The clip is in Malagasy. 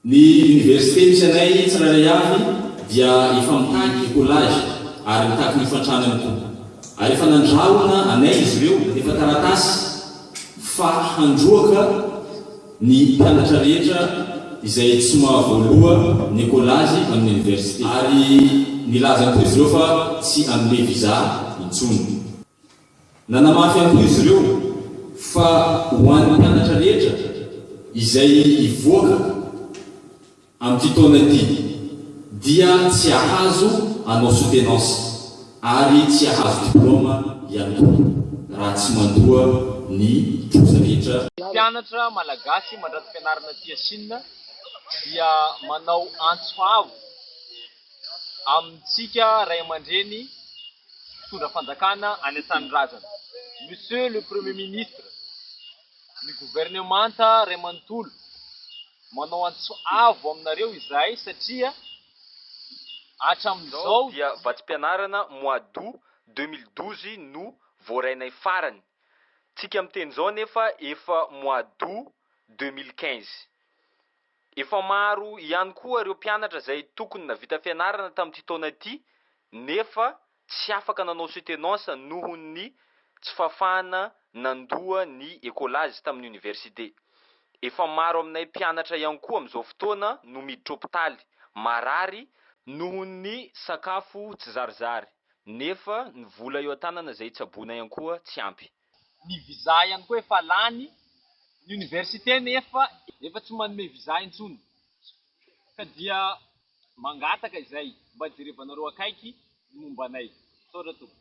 Ny université misy anay tsirairay avy dia efa mitaky écolage ary mitaky ny fantranany koa. Ary efa nandraona anay izy ireo efa taratasy fa handroaka ny mpianatra rehetra izay tsy mahavoaloha ny écolage amin'ny université. Ary nilazany koa izy ireo fa tsy amin'ny visa intsony. Nanamafy ihany koa izy ireo fa ho an'ny mpianatra rehetra izay ivoaka amin'ny taona ity dia tsy ahazo hanao soutenance ary tsy ahazo diplôma ihany koa raha tsy mandoa ny trosa rehetra. Mpianatra malagasy mandrato fianarana aty Sinina dia manao antso avo amintsika ray aman-dreny mpitondra fanjakana any an-tanirazana. Monsieur le Premier ministre, ny gouvernemanta ray manontolo manao antso avo aminareo izahay satria hatramin'izao dia vatsim-pianarana mois d'août 2012 no voarainay farany. Tsika miteny zao nefa efa mois d'août 2015. Efa maro ihany koa ireo mpianatra izay tokony navita fianarana tamin'ity taona ity nefa tsy afaka nanao soutenance noho ny tsy fafana nandoa ny écolage tamin'ny université. Efa maro aminay mpianatra ihany koa amin'izao fotoana no miditra hôpitaly marary noho ny sakafo tsy zarizary nefa ny vola eo an-tanana izay tsaboina ihany koa tsy ampy. ny visa ihany koa efa lany, ny université nefa tsy manome visa intsony ka dia mangataka izay mba jerevanareo akaiky ny mombanay. Saotra tompoko.